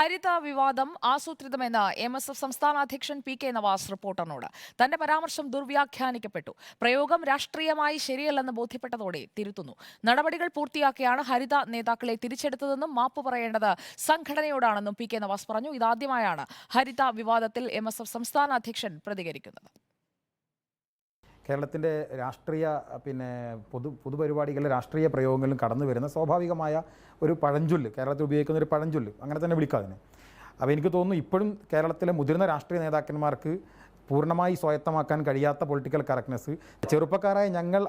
ഹരിത വിവാദം ആസൂത്രിതമെന്ന് MSF സംസ്ഥാന അധ്യക്ഷൻ PK നവാസ് റിപ്പോർട്ടറിനോട്. തന്റെ പരാമർശം ദുർവ്യാഖ്യാനിക്കപ്പെട്ടു. പ്രയോഗം രാഷ്ട്രീയമായി ശരിയല്ലെന്ന് ബോധ്യപ്പെട്ടതോടെ തിരുത്തുന്നു. നടപടികൾ പൂർത്തിയാക്കിയാണ് ഹരിത നേതാക്കളെ തിരിച്ചെടുത്തതെന്നും മാപ്പ് പറയേണ്ടത് സംഘടനയോടാണെന്നും PK നവാസ് പറഞ്ഞു. ഇതാദ്യമായാണ് ഹരിത വിവാദത്തിൽ MSF സംസ്ഥാന അധ്യക്ഷൻ പ്രതികരിക്കുന്നത്. കേരളത്തിൻ്റെ രാഷ്ട്രീയ പൊതുപരിപാടികളിലെ രാഷ്ട്രീയ പ്രയോഗങ്ങളിലും കടന്നു വരുന്ന സ്വാഭാവികമായ ഒരു പഴഞ്ചൊല്ല്, കേരളത്തിൽ ഉപയോഗിക്കുന്ന ഒരു പഴഞ്ചൊല്ല്, അങ്ങനെ തന്നെ വിളിക്കാം അതിനെ. അപ്പോൾ എനിക്ക് തോന്നുന്നു ഇപ്പോഴും കേരളത്തിലെ മുതിർന്ന രാഷ്ട്രീയ നേതാക്കന്മാർക്ക് പൂർണ്ണമായി സ്വായത്തമാക്കാൻ കഴിയാത്ത പൊളിറ്റിക്കൽ കറക്റ്റ്നെസ്, ചെറുപ്പക്കാരായ ഞങ്ങൾ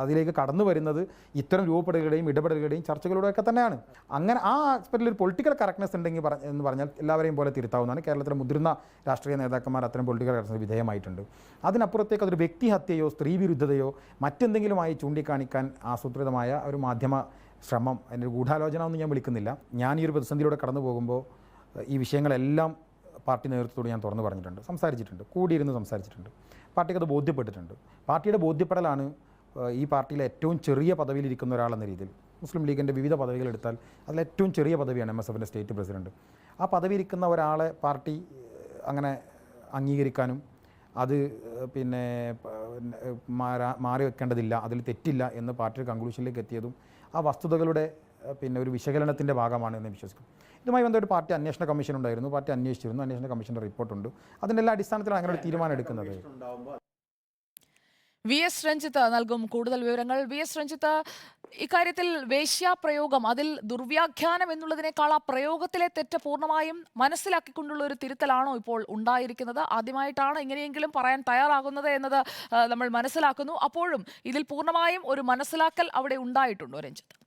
അതിലേക്ക് കടന്നു വരുന്നത് ഇത്തരം രൂപപ്പെടുകയുടെയും ഇടപെടലുകളുടെയും ചർച്ചകളുടെയൊക്കെ തന്നെയാണ്. അങ്ങനെ ആ ആസ്പെക്റ്റിൽ ഒരു പൊളിറ്റിക്കൽ കറക്റ്റ്നെസ് ഉണ്ടെങ്കിൽ എന്ന് പറഞ്ഞാൽ എല്ലാവരെയും പോലെ തിരുത്താവുന്നതാണ്. കേരളത്തിലെ മുതിർന്ന രാഷ്ട്രീയ നേതാക്കന്മാർ അത്തരം പൊളിറ്റിക്കൽ കറക്റ്റ്നസ് വിധേയമായിട്ടുണ്ട്. അതിനപ്പുറത്തേക്ക് അതൊരു വ്യക്തിഹത്യയോ സ്ത്രീ വിരുദ്ധതയോ മറ്റെന്തെങ്കിലുമായി ചൂണ്ടിക്കാണിക്കാൻ ആസൂത്രിതമായ ഒരു മാധ്യമ ശ്രമം, അതിൻ്റെ ഗൂഢാലോചന ഒന്നും ഞാൻ വിളിക്കുന്നില്ല. ഞാൻ ഈ ഒരു പ്രതിസന്ധിയിലൂടെ കടന്നു പോകുമ്പോൾ ഈ വിഷയങ്ങളെല്ലാം പാർട്ടി നേതൃത്വത്തോട് ഞാൻ തുറന്നു പറഞ്ഞിട്ടുണ്ട്, സംസാരിച്ചിട്ടുണ്ട്, കൂടിയിരുന്ന് സംസാരിച്ചിട്ടുണ്ട്. പാർട്ടിക്ക് അത് ബോധ്യപ്പെട്ടിട്ടുണ്ട്. പാർട്ടിയുടെ ബോധ്യപ്പെടലാണ് ഈ പാർട്ടിയിലെ ഏറ്റവും ചെറിയ പദവിയിലിരിക്കുന്ന ഒരാളെന്ന രീതിയിൽ. മുസ്ലിം ലീഗിൻ്റെ വിവിധ പദവികൾ എടുത്താൽ അതിൽ ഏറ്റവും ചെറിയ പദവിയാണ് MSFൻ്റെ സ്റ്റേറ്റ് പ്രസിഡന്റ്. ആ പദവി ഇരിക്കുന്ന ഒരാളെ പാർട്ടി അങ്ങനെ അംഗീകരിക്കാനും അത് മാറി വെക്കേണ്ടതില്ല, അതിൽ തെറ്റില്ല എന്ന് പാർട്ടിയുടെ കൺക്ലൂഷനിലേക്ക് എത്തിയതും ആ വസ്തുതകളുടെ ഒരു വിശകലനത്തിൻ്റെ ഭാഗമാണ് എന്ന് വിശ്വസിക്കുന്നു. ഇതുമായി ബന്ധപ്പെട്ട് പാർട്ടി അന്വേഷണ കമ്മീഷൻ ഉണ്ടായിരുന്നു, പാർട്ടി അന്വേഷിച്ചിരുന്നു, അന്വേഷണ കമ്മീഷന്റെ റിപ്പോർട്ടുണ്ട്. അതിൻ്റെ എല്ലാ അടിസ്ഥാനത്തിലാണ് അങ്ങനെ ഒരു തീരുമാനം എടുക്കുന്നത്. VS രഞ്ജിത്ത് നൽകും കൂടുതൽ വിവരങ്ങൾ. VS രഞ്ജിത്ത്, ഇക്കാര്യത്തിൽ വേശ്യാപ്രയോഗം, അതിൽ ദുർവ്യാഖ്യാനം എന്നുള്ളതിനേക്കാൾ ആ പ്രയോഗത്തിലെ തെറ്റ് പൂർണ്ണമായും മനസ്സിലാക്കിക്കൊണ്ടുള്ള ഒരു തിരുത്തലാണോ ഇപ്പോൾ ഉണ്ടായിരിക്കുന്നത്? ആദ്യമായിട്ടാണ് ഇങ്ങനെയെങ്കിലും പറയാൻ തയ്യാറാകുന്നത് എന്നത് നമ്മൾ മനസ്സിലാക്കുന്നു. അപ്പോഴും ഇതിൽ പൂർണ്ണമായും ഒരു മനസ്സിലാക്കൽ അവിടെ ഉണ്ടായിട്ടുണ്ടോ രഞ്ജിത്ത്?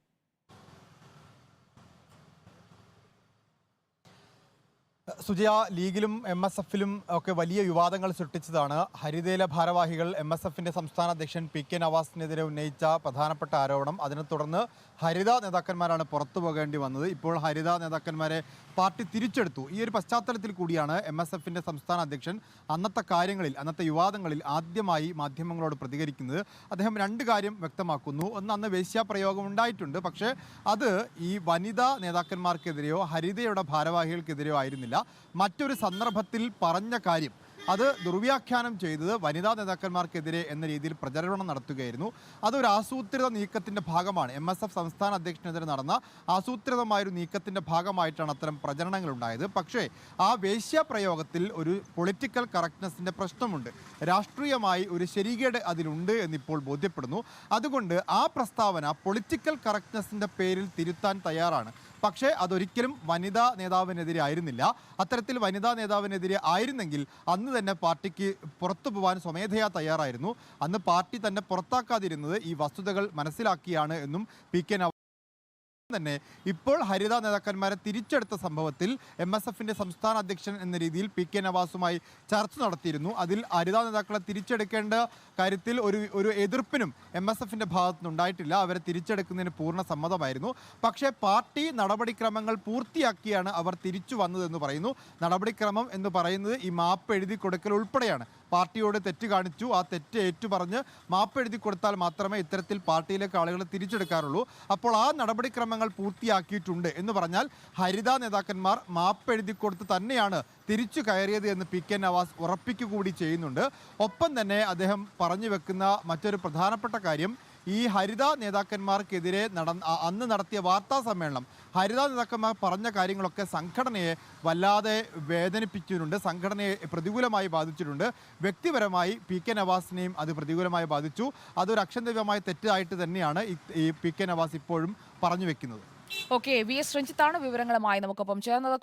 സുജയ, ലീഗിലും MSFിലും ഒക്കെ വലിയ വിവാദങ്ങൾ സൃഷ്ടിച്ചതാണ് ഹരിതയിലെ ഭാരവാഹികൾ MSFിന്റെ സംസ്ഥാന അധ്യക്ഷൻ PK നവാസിനെതിരെ ഉന്നയിച്ച പ്രധാനപ്പെട്ട ആരോപണം. അതിനെ തുടർന്ന് ഹരിത നേതാക്കന്മാരാണ് പുറത്തു പോകേണ്ടി വന്നത്. ഇപ്പോൾ ഹരിത നേതാക്കന്മാരെ പാർട്ടി തിരിച്ചെടുത്തു. ഈ ഒരു പശ്ചാത്തലത്തിൽ കൂടിയാണ് MSFിന്റെ സംസ്ഥാന അധ്യക്ഷൻ അന്നത്തെ വിവാദങ്ങളിൽ ആദ്യമായി മാധ്യമങ്ങളോട് പ്രതികരിക്കുന്നത്. അദ്ദേഹം രണ്ട് കാര്യം വ്യക്തമാക്കുന്നു. ഒന്ന്, അന്ന് വേശ്യാപ്രയോഗം ഉണ്ടായിട്ടുണ്ട്, പക്ഷേ അത് ഈ വനിതാ നേതാക്കന്മാർക്കെതിരെയോ ഹരിതയുടെ ഭാരവാഹികൾക്കെതിരെയോ ആയിരുന്നില്ല. മറ്റൊരു സന്ദർഭത്തിൽ പറഞ്ഞ കാര്യം അത് ദുർവ്യാഖ്യാനം ചെയ്തത് വനിതാ നേതാക്കന്മാർക്കെതിരെ എന്ന രീതിയിൽ പ്രചരണം നടത്തുകയായിരുന്നു. അതൊരു ആസൂത്രിത നീക്കത്തിൻ്റെ ഭാഗമാണ്. MSF സംസ്ഥാന അധ്യക്ഷനെതിരെ നടന്ന ആസൂത്രിതമായൊരു നീക്കത്തിൻ്റെ ഭാഗമായിട്ടാണ് അത്തരം പ്രചരണങ്ങൾ ഉണ്ടായത്. പക്ഷേ ആ വേശ്യാപ്രയോഗത്തിൽ ഒരു പൊളിറ്റിക്കൽ കറക്റ്റ്നെസ്സിൻ്റെ പ്രശ്നമുണ്ട്, രാഷ്ട്രീയമായി ഒരു ശരികേട് അതിലുണ്ട് എന്നിപ്പോൾ ബോധ്യപ്പെടുന്നു. അതുകൊണ്ട് ആ പ്രസ്താവന പൊളിറ്റിക്കൽ കറക്റ്റ്നെസ്സിൻ്റെ പേരിൽ തിരുത്താൻ തയ്യാറാണ്. പക്ഷേ അതൊരിക്കലും വനിതാ നേതാവിനെതിരെ ആയിരുന്നില്ല. അത്തരത്തിൽ വനിതാ നേതാവിനെതിരെ ആയിരുന്നെങ്കിൽ അന്ന് തന്നെ പാർട്ടിക്ക് പുറത്തു പോകാൻ സ്വമേധയാ തയ്യാറായിരുന്നു. അന്ന് പാർട്ടി തന്നെ പുറത്താക്കാതിരുന്നത് ഈ വസ്തുതകൾ മനസ്സിലാക്കിയാണ് എന്നും PK തന്നെ ഇപ്പോൾ ഹരിത നേതാക്കന്മാരെ തിരിച്ചെടുത്ത സംഭവത്തിൽ MSFിന്റെ സംസ്ഥാന അധ്യക്ഷൻ എന്ന രീതിയിൽ PK നവാസുമായി ചർച്ച നടത്തിയിരുന്നു. അതിൽ ഹരിത നേതാക്കളെ തിരിച്ചെടുക്കേണ്ട കാര്യത്തിൽ ഒരു എതിർപ്പിനും MSFിന്റെ ഭാഗത്തുനിന്നുണ്ടായിട്ടില്ല. അവരെ തിരിച്ചെടുക്കുന്നതിന് പൂർണ്ണ സമ്മതമായിരുന്നു. പക്ഷേ പാർട്ടി നടപടിക്രമങ്ങൾ പൂർത്തിയാക്കിയാണ് അവർ തിരിച്ചു വന്നതെന്ന് പറയുന്നു. നടപടിക്രമം എന്ന് പറയുന്നത് ഈ മാപ്പ് എഴുതി കൊടുക്കൽ ഉൾപ്പെടെയാണ്. പാർട്ടിയോട് തെറ്റ് കാണിച്ചു, ആ തെറ്റ് ഏറ്റുപറഞ്ഞ് മാപ്പ് എഴുതി കൊടുത്താൽ മാത്രമേ ഇത്തരത്തിൽ പാർട്ടിയിലേക്ക് ആളുകളെ തിരിച്ചെടുക്കാറുള്ളൂ. അപ്പോൾ ആ നടപടിക്രമങ്ങൾ പൂർത്തിയാക്കിയിട്ടുണ്ട് എന്ന് പറഞ്ഞാൽ ഹരിത നേതാക്കന്മാർ മാപ്പ് എഴുതി കൊടുത്ത് തന്നെയാണ് തിരിച്ചു കയറിയത് എന്ന് PK നവാസ് ഉറപ്പിക്കുക കൂടി ചെയ്യുന്നുണ്ട്. ഒപ്പം തന്നെ അദ്ദേഹം പറഞ്ഞു വെക്കുന്ന മറ്റൊരു പ്രധാനപ്പെട്ട കാര്യം, ഈ ഹരിത നേതാക്കന്മാർക്കെതിരെ അന്ന് നടത്തിയ വാർത്താ സമ്മേളനം, ഹരിത നേതാക്കന്മാർ പറഞ്ഞ കാര്യങ്ങളൊക്കെ സംഘടനയെ വല്ലാതെ വേദനിപ്പിച്ചിട്ടുണ്ട്, സംഘടനയെ പ്രതികൂലമായി ബാധിച്ചിട്ടുണ്ട്. വ്യക്തിപരമായി PK നവാസിനെയും അത് പ്രതികൂലമായി ബാധിച്ചു. അതൊരു അക്ഷന്തവ്യമായ തെറ്റായിട്ട് തന്നെയാണ് ഈ PK നവാസ് ഇപ്പോഴും പറഞ്ഞു വെക്കുന്നത്. VS രഞ്ജിത്താണ് വിവരങ്ങളുമായി നമുക്കൊപ്പം ചേർന്നത്.